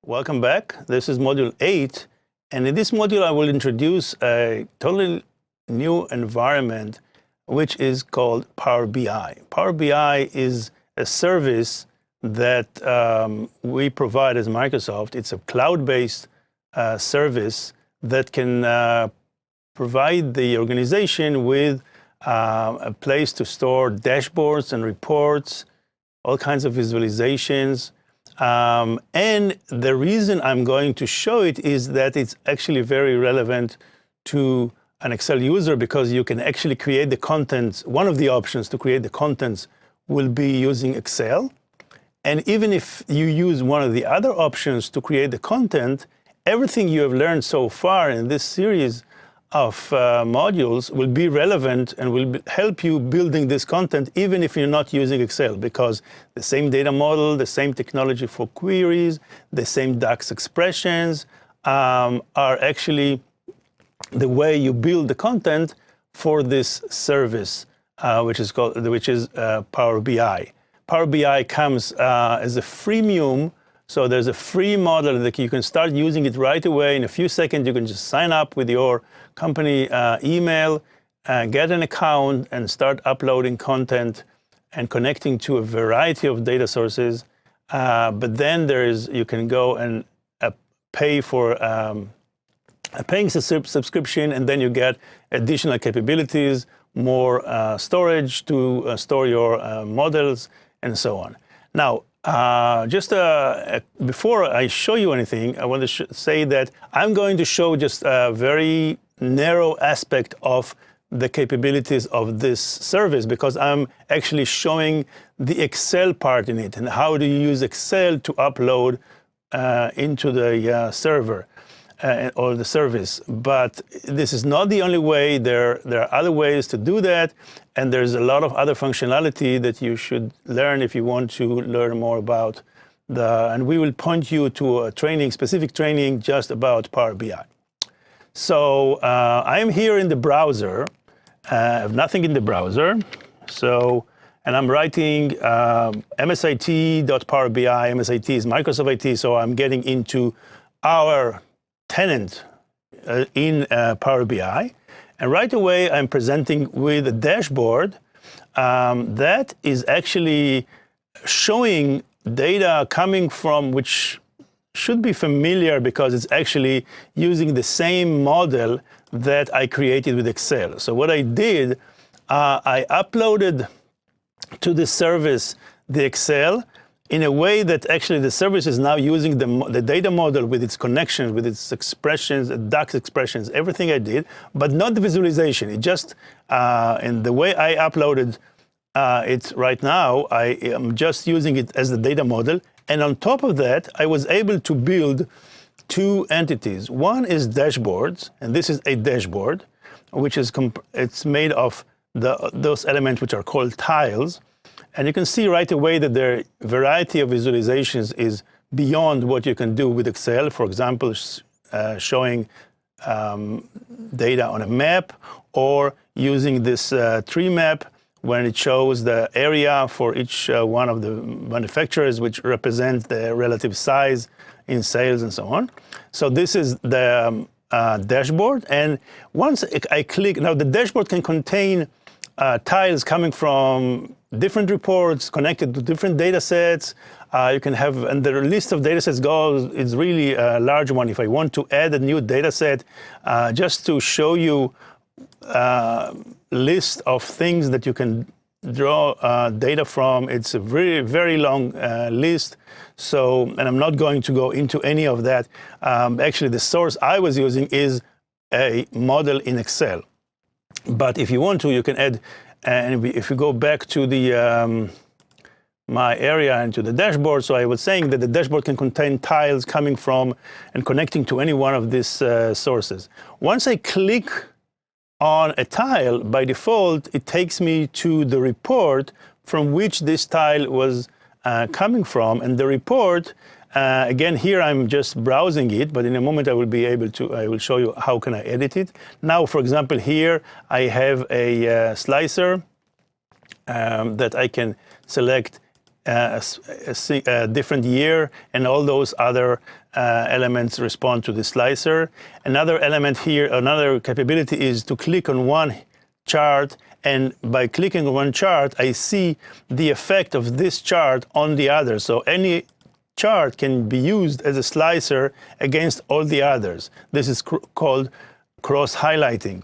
Welcome back. This is module 8, and in this module I will introduce a totally new environment which is called Power BI. Power BI is a service that we provide as Microsoft. It's a cloud-based service that can provide the organization with a place to store dashboards and reports, all kinds of visualizations. And the reason I'm going to show it is that it's actually very relevant to an Excel user, because you can actually create the contents. One of the options to create the contents will be using Excel. And even if you use one of the other options to create the content, everything you have learned so far in this series of modules will be relevant and will help you building this content, even if you're not using Excel, because the same data model, the same technology for queries, the same DAX expressions are actually the way you build the content for this service, which is Power BI. Power BI comes as a freemium. So there's a free model that you can start using it right away. In a few seconds, you can just sign up with your company email, get an account, and start uploading content and connecting to a variety of data sources. But then you can go and pay for a paying subscription, and then you get additional capabilities, more storage to store your models, and so on. Now, before I show you anything, I want to say that I'm going to show just a very narrow aspect of the capabilities of this service, because I'm actually showing the Excel part in it and how do you use Excel to upload into the server or the service. But this is not the only way. There are other ways to do that, and there's a lot of other functionality that you should learn if you want to learn more about and we will point you to a specific training just about Power BI. So I am here in the browser. I have nothing in the browser. And I'm writing msit.powerbi. MSIT is Microsoft IT, so I'm getting into our tenant in Power BI. And right away, I'm presenting with a dashboard that is actually showing data coming from, which should be familiar because it's actually using the same model that I created with Excel. So what I did, I uploaded to the service the Excel in a way that actually the service is now using the data model with its connections, with its expressions, DAX expressions, everything I did, but not the visualization. It just, in the way I uploaded it right now, I am just using it as the data model. And on top of that, I was able to build two entities. One is dashboards, and this is a dashboard, which is it's made of those elements which are called tiles. And you can see right away that their variety of visualizations is beyond what you can do with Excel. For example, showing data on a map, or using this tree map when it shows the area for each one of the manufacturers, which represents the relative size in sales and so on. So this is the dashboard. And once I click, now the dashboard can contain tiles coming from different reports connected to different data sets. You can have, and the list of data sets is really a large one. If I want to add a new data set, just to show you list of things that you can draw data from, it's a very, very long list. So, and I'm not going to go into any of that. Actually, the source I was using is a model in Excel. But if you want to, you can add, and if you go back to the my area and to the dashboard, so I was saying that the dashboard can contain tiles coming from and connecting to any one of these sources. Once I click on a tile, by default, it takes me to the report from which this tile was coming from. And the report, again, here I'm just browsing it, but in a moment I will show you how can I edit it. Now, for example, here I have a slicer that I can select a different year, and all those other elements respond to the slicer. Another element here, another capability is to click on one chart, and by clicking on one chart, I see the effect of this chart on the other. So any chart can be used as a slicer against all the others. This is called cross-highlighting.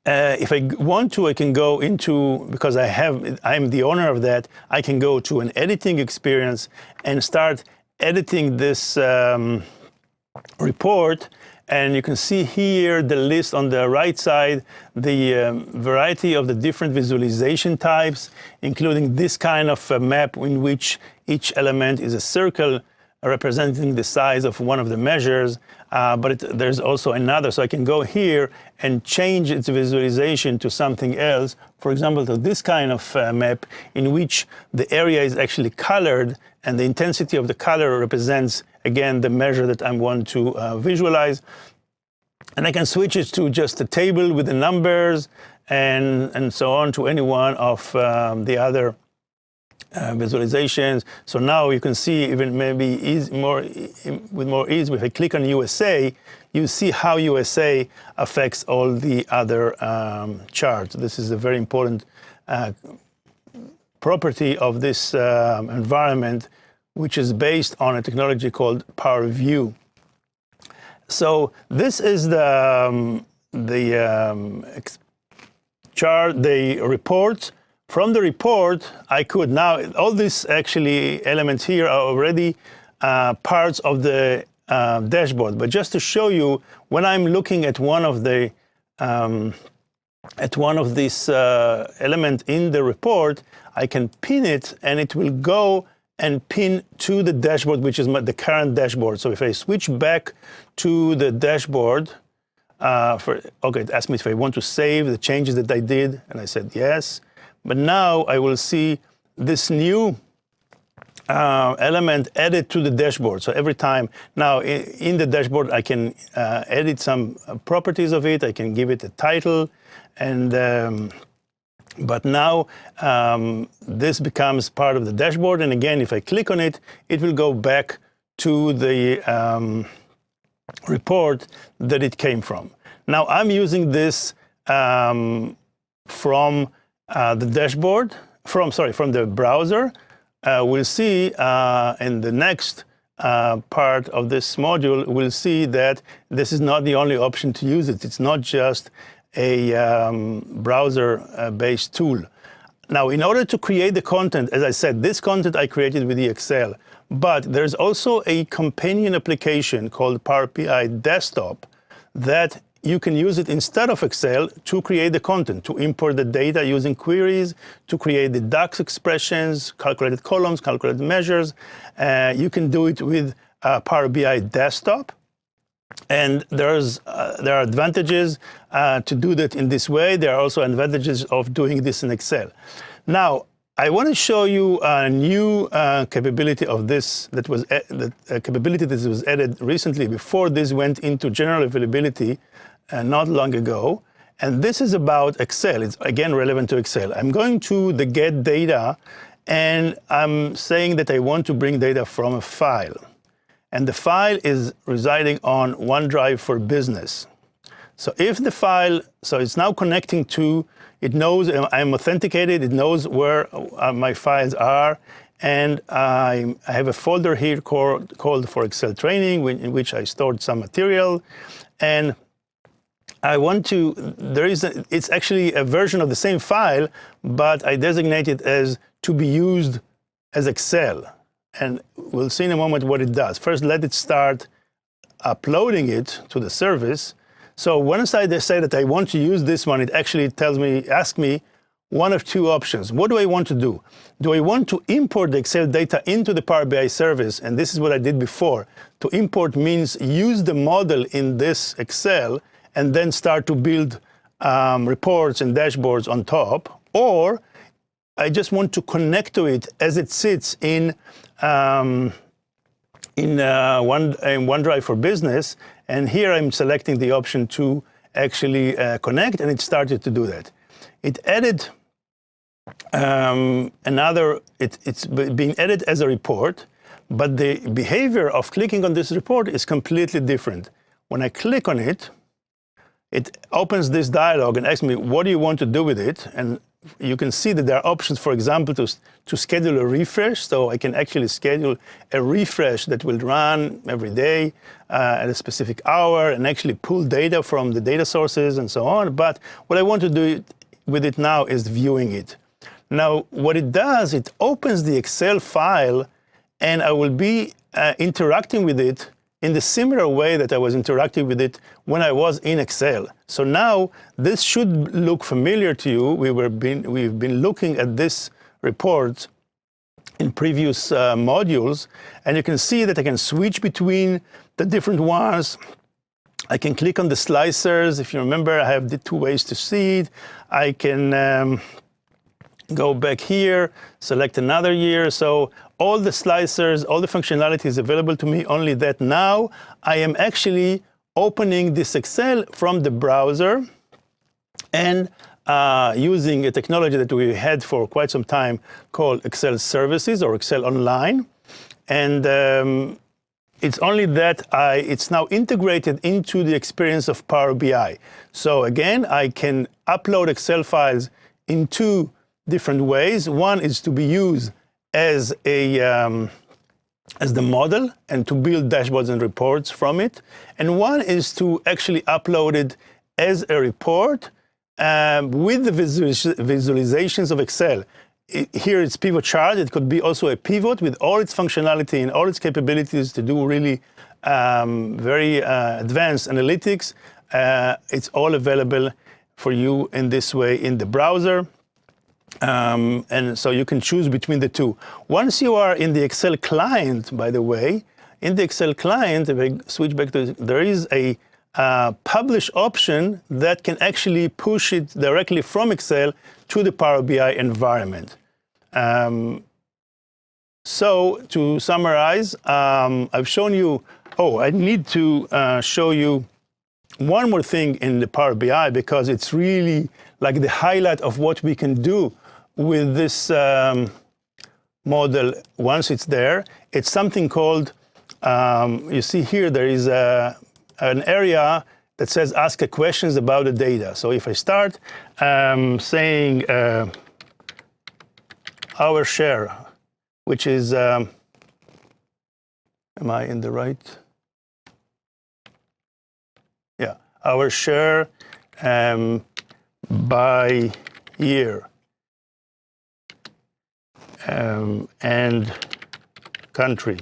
If I want to, I can go into, because I'm the owner of that, I can go to an editing experience and start editing this report. And you can see here the list on the right side, the variety of the different visualization types, including this kind of map in which each element is a circle representing the size of one of the measures, but there's also another. So I can go here and change its visualization to something else. For example, to this kind of map in which the area is actually colored, and the intensity of the color represents, again, the measure that I want to visualize. And I can switch it to just a table with the numbers and so on, to any one of the other visualizations. So now you can see, even maybe with more ease, if I click on USA, you see how USA affects all the other charts. This is a very important property of this environment, which is based on a technology called PowerView. So this is the chart, the report. From the report, I could now, all these actually elements here are already parts of the dashboard. But just to show you, when I'm looking at one of the these elements in the report, I can pin it, and it will go and pin to the dashboard, which is the current dashboard. So if I switch back to the dashboard, okay, it asked me if I want to save the changes that I did, and I said yes. But now I will see this new element added to the dashboard. So every time now in the dashboard, I can edit some properties of it. I can give it a title, and but now this becomes part of the dashboard. And again, if I click on it, it will go back to the report that it came from. Now I'm using this from the dashboard, from the browser. We'll see in the next part of this module, we'll see that this is not the only option to use it. It's not just a browser-based tool. Now, in order to create the content, as I said, this content I created with the Excel, but there's also a companion application called Power BI Desktop that you can use it instead of Excel to create the content, to import the data using queries, to create the DAX expressions, calculated columns, calculated measures. You can do it with Power BI Desktop. And there are advantages to do that in this way. There are also advantages of doing this in Excel. Now, I want to show you a new capability of this that was capability that was added recently before this went into general availability not long ago. And this is about Excel. It's again relevant to Excel. I'm going to the Get Data, and I'm saying that I want to bring data from a file. And the file is residing on OneDrive for Business. So if the file, so it's now connecting to, it knows I'm authenticated, it knows where my files are, and I have a folder here called for Excel Training, in which I stored some material. And I want to, it's actually a version of the same file, but I designate it as to be used as Excel. And we'll see in a moment what it does. First, let it start uploading it to the service. So once I say that I want to use this one, it actually asks me one of two options. What do I want to do? Do I want to import the Excel data into the Power BI service? And this is what I did before. To import means use the model in this Excel and then start to build reports and dashboards on top. Or I just want to connect to it as it sits in OneDrive for Business. And here I'm selecting the option to actually connect, and it started to do that. It added it's being added as a report, but the behavior of clicking on this report is completely different. When I click on it, it opens this dialog and asks me, what do you want to do with it? And you can see that there are options, for example, to schedule a refresh. So I can actually schedule a refresh that will run every day at a specific hour and actually pull data from the data sources and so on. But what I want to do with it now is viewing it. Now, what it does, it opens the Excel file, and I will be interacting with it in the similar way that I was interacting with it when I was in Excel. So now this should look familiar to you. We've been looking at this report in previous modules, and you can see that I can switch between the different ones. I can click on the slicers. If you remember, I have the two ways to see it. I can go back here, select another year. So all the slicers, all the functionality is available to me, only that now I am actually opening this Excel from the browser and using a technology that we had for quite some time called Excel Services or Excel Online. And it's only that it's now integrated into the experience of Power BI. So again, I can upload Excel files in two different ways. One is to be used as the model and to build dashboards and reports from it. And one is to actually upload it as a report with the visualizations of Excel. Here it's pivot chart. It could be also a pivot with all its functionality and all its capabilities to do really very advanced analytics. It's all available for you in this way in the browser. And so you can choose between the two. Once you are in the Excel client, by the way, in the Excel client, if I switch back to, there is a publish option that can actually push it directly from Excel to the Power BI environment. So to summarize, I've shown you, I need to show you one more thing in the Power BI, because it's really like the highlight of what we can do with this model once it's there. It's something called, you see here, there is an area that says ask a questions about the data. So if I start saying our share, which is, am I in the right? Yeah, our share by year and country.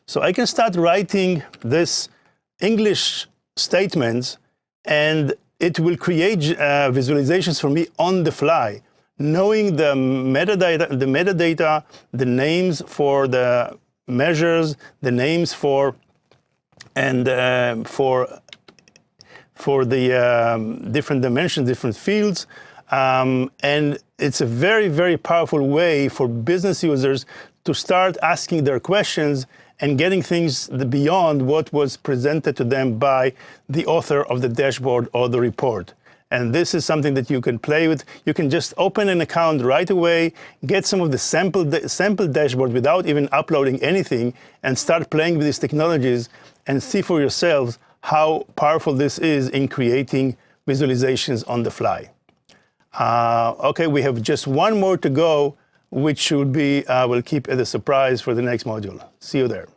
So I can start writing this English statements, and it will create visualizations for me on the fly, knowing the metadata, the names for the measures, the names for the different dimensions, different fields. And it's a very, very powerful way for business users to start asking their questions and getting things beyond what was presented to them by the author of the dashboard or the report. And this is something that you can play with. You can just open an account right away, get some of the sample dashboard without even uploading anything, and start playing with these technologies and see for yourselves how powerful this is in creating visualizations on the fly. Okay, we have just one more to go, which should be, we'll keep as a surprise for the next module. See you there.